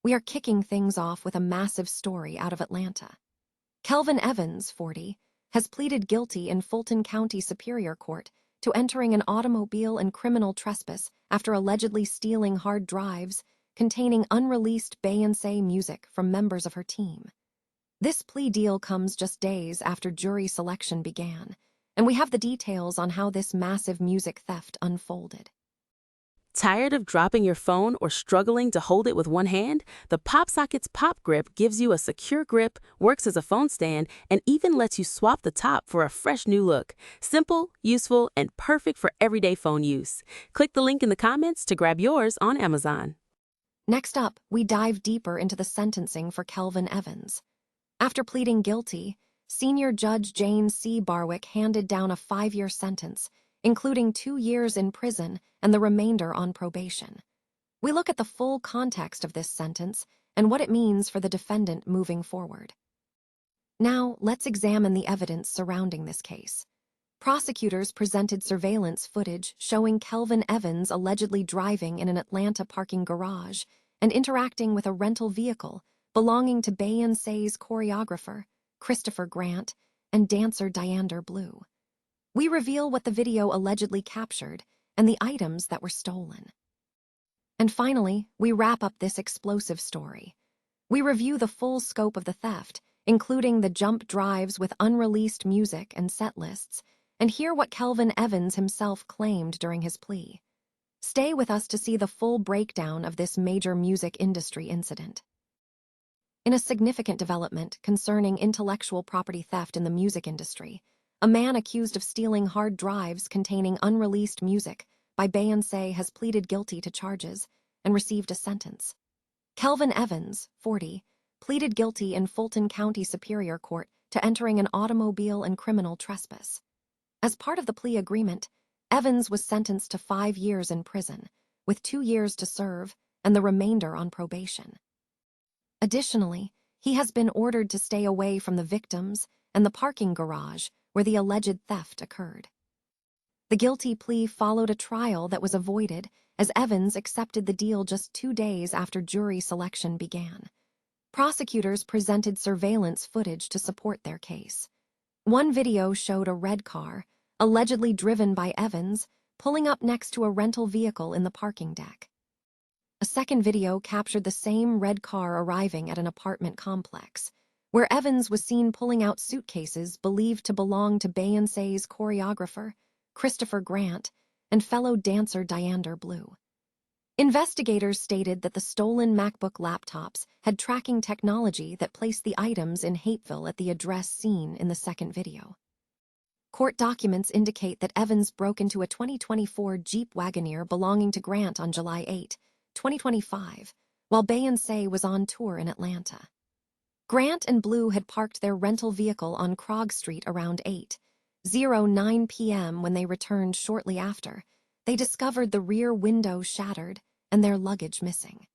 we are kicking things off with a massive story out of Atlanta. Kelvin Evans, 40, has pleaded guilty in Fulton County Superior Court to entering an automobile and criminal trespass after allegedly stealing hard drives containing unreleased Beyoncé music from members of her team. This plea deal comes just days after jury selection began, and we have the details on how this massive music theft unfolded. Tired of dropping your phone or struggling to hold it with one hand? The PopSockets Pop Grip gives you a secure grip, works as a phone stand, and even lets you swap the top for a fresh new look. Simple, useful, and perfect for everyday phone use. Click the link in the comments to grab yours on Amazon. Next up, we dive deeper into the sentencing for Kelvin Evans. After pleading guilty, Senior Judge Jane C. Barwick handed down a 5-year sentence, including 2 years in prison and the remainder on probation. We look at the full context of this sentence and what it means for the defendant moving forward. Now, let's examine the evidence surrounding this case. Prosecutors presented surveillance footage showing Kelvin Evans allegedly driving in an Atlanta parking garage and interacting with a rental vehicle belonging to Beyoncé's choreographer, Christopher Grant, and dancer Diandre Blue. We reveal what the video allegedly captured and the items that were stolen. And finally, we wrap up this explosive story. We review the full scope of the theft, including the jump drives with unreleased music and set lists, and hear what Kelvin Evans himself claimed during his plea. Stay with us to see the full breakdown of this major music industry incident. In a significant development concerning intellectual property theft in the music industry, a man accused of stealing hard drives containing unreleased music by Beyoncé has pleaded guilty to charges and received a sentence. Kelvin Evans, 40, pleaded guilty in Fulton County Superior Court to entering an automobile and criminal trespass. As part of the plea agreement, Evans was sentenced to 5 years in prison, with 2 years to serve and the remainder on probation. Additionally, he has been ordered to stay away from the victims and the parking garage where the alleged theft occurred. The guilty plea followed a trial that was avoided as Evans accepted the deal just 2 days after jury selection began. Prosecutors presented surveillance footage to support their case. One video showed a red car, allegedly driven by Evans, pulling up next to a rental vehicle in the parking deck. A second video captured the same red car arriving at an apartment complex, where Evans was seen pulling out suitcases believed to belong to Beyoncé's choreographer, Christopher Grant, and fellow dancer Diandre Blue. Investigators stated that the stolen MacBook laptops had tracking technology that placed the items in Hapeville at the address seen in the second video. Court documents indicate that Evans broke into a 2024 Jeep Wagoneer belonging to Grant on July 8, 2025, while Beyoncé was on tour in Atlanta. Grant and Blue had parked their rental vehicle on Krog Street around 8:09 p.m. When they returned shortly after. They discovered the rear window shattered and their luggage missing.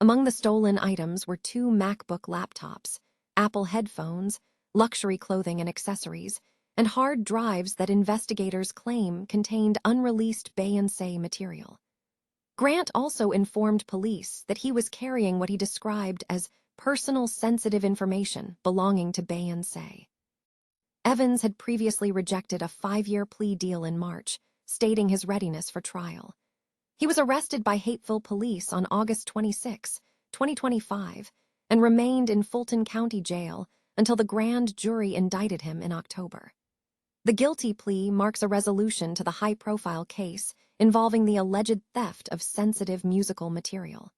Among the stolen items were 2 MacBook laptops, Apple headphones, luxury clothing and accessories, and hard drives that investigators claim contained unreleased Beyoncé material. Grant also informed police that he was carrying what he described as personal sensitive information belonging to Beyoncé. Evans had previously rejected a 5-year plea deal in March, stating his readiness for trial. He was arrested by Hapeville police on August 26, 2025, and remained in Fulton County Jail until the grand jury indicted him in October. The guilty plea marks a resolution to the high-profile case involving the alleged theft of sensitive musical material.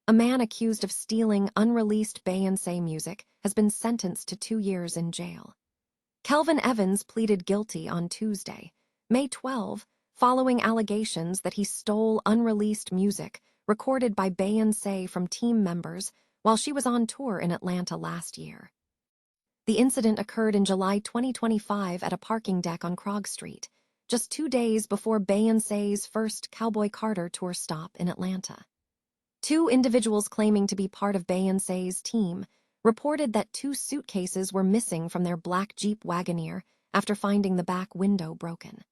A man accused of stealing unreleased Beyoncé music has been sentenced to 2 years in jail. Kelvin Evans pleaded guilty on Tuesday, May 12, following allegations that he stole unreleased music recorded by Beyoncé from team members while she was on tour in Atlanta last year. The incident occurred in July 2025 at a parking deck on Krog Street, just 2 days before Beyoncé's first Cowboy Carter tour stop in Atlanta. 2 individuals claiming to be part of Beyoncé's team reported that 2 suitcases were missing from their black Jeep Wagoneer after finding the back window broken.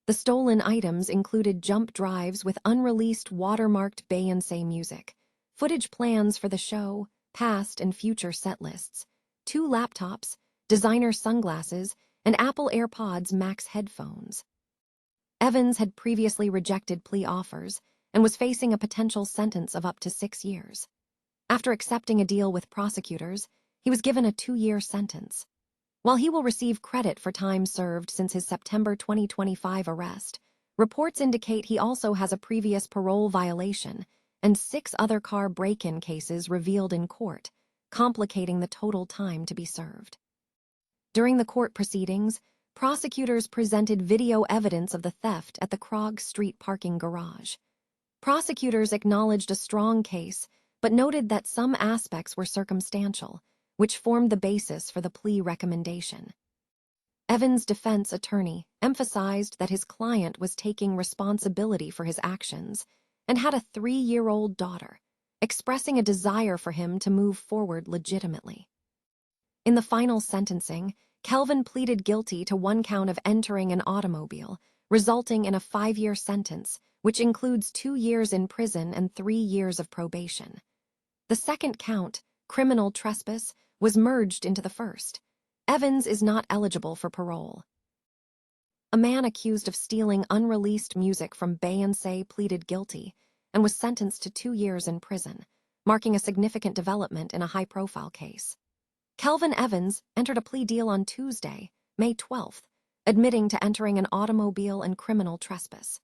The stolen items included jump drives with unreleased watermarked Beyoncé music, footage plans for the show, past and future set lists, 2 laptops, designer sunglasses, and Apple AirPods Max headphones. Evans had previously rejected plea offers and was facing a potential sentence of up to 6 years. After accepting a deal with prosecutors, he was given a 2-year sentence. While he will receive credit for time served since his September 2025 arrest, reports indicate he also has a previous parole violation and 6 other car break-in cases revealed in court, complicating the total time to be served. During the court proceedings, prosecutors presented video evidence of the theft at the Krog Street parking garage. Prosecutors acknowledged a strong case, but noted that some aspects were circumstantial, which formed the basis for the plea recommendation. Evans' defense attorney emphasized that his client was taking responsibility for his actions and had a 3-year-old daughter, expressing a desire for him to move forward legitimately. In the final sentencing, Kelvin pleaded guilty to 1 count of entering an automobile, resulting in a 5-year sentence, which includes 2 years in prison and 3 years of probation. The second count, criminal trespass, was merged into the first. Evans is not eligible for parole. A man accused of stealing unreleased music from Beyoncé pleaded guilty and was sentenced to 2 years in prison, marking a significant development in a high-profile case. Kelvin Evans entered a plea deal on Tuesday, May 12th, admitting to entering an automobile and criminal trespass.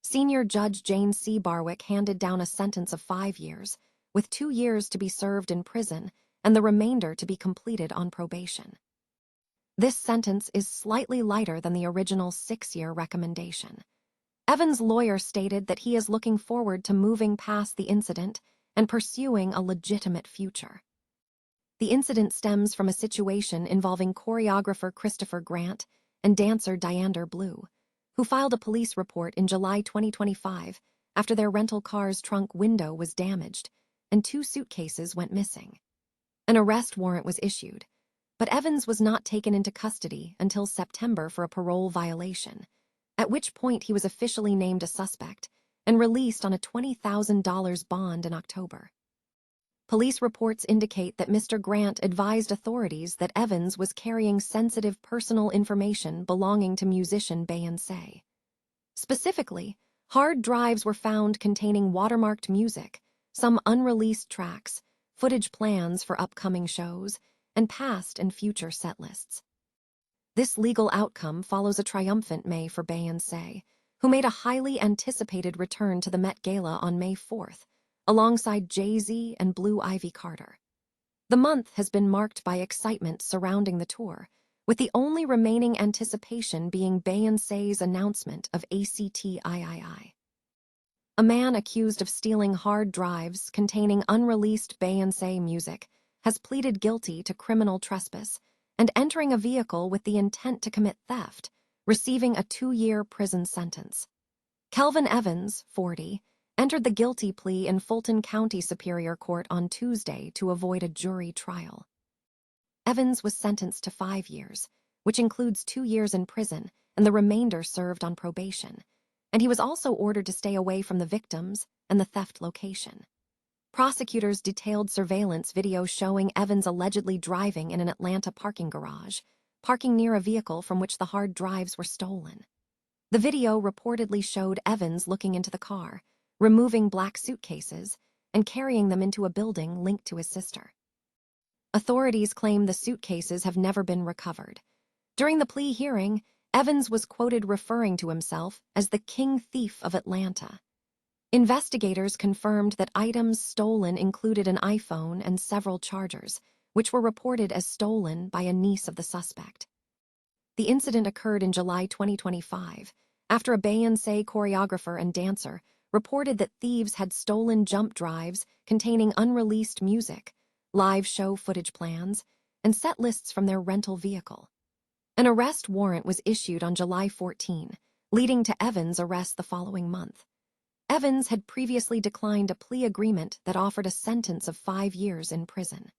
Senior Judge Jane C. Barwick handed down a sentence of 5 years, with 2 years to be served in prison and the remainder to be completed on probation. This sentence is slightly lighter than the original 6-year recommendation. Evans' lawyer stated that he is looking forward to moving past the incident and pursuing a legitimate future. The incident stems from a situation involving choreographer Christopher Grant and dancer Diandre Blue, who filed a police report in July 2025 after their rental car's trunk window was damaged and 2 suitcases went missing. An arrest warrant was issued, but Evans was not taken into custody until September for a parole violation, at which point he was officially named a suspect and released on a $20,000 bond in October. Police reports indicate that Mr. Grant advised authorities that Evans was carrying sensitive personal information belonging to musician Beyoncé. Specifically, hard drives were found containing watermarked music, some unreleased tracks, footage plans for upcoming shows, and past and future set lists. This legal outcome follows a triumphant May for Beyoncé, who made a highly anticipated return to the Met Gala on May 4th, alongside Jay-Z and Blue Ivy Carter. The month has been marked by excitement surrounding the tour, with the only remaining anticipation being Beyoncé's announcement of ACTIII. A man accused of stealing hard drives containing unreleased Beyoncé music has pleaded guilty to criminal trespass and entering a vehicle with the intent to commit theft, receiving a 2-year prison sentence. Kelvin Evans, 40, entered the guilty plea in Fulton County Superior Court on Tuesday to avoid a jury trial. Evans was sentenced to 5 years, which includes 2 years in prison and the remainder served on probation, and he was also ordered to stay away from the victims and the theft location. Prosecutors detailed surveillance video showing Evans allegedly driving in an Atlanta parking garage, parking near a vehicle from which the hard drives were stolen. The video reportedly showed Evans looking into the car, removing black suitcases, and carrying them into a building linked to his sister. Authorities claim the suitcases have never been recovered. During the plea hearing, Evans was quoted referring to himself as the King Thief of Atlanta. Investigators confirmed that items stolen included an iPhone and several chargers, which were reported as stolen by a niece of the suspect. The incident occurred in July 2025, after a Beyoncé choreographer and dancer reported that thieves had stolen jump drives containing unreleased music, live show footage plans, and set lists from their rental vehicle. An arrest warrant was issued on July 14, leading to Evans' arrest the following month. Evans had previously declined a plea agreement that offered a sentence of 5 years in prison.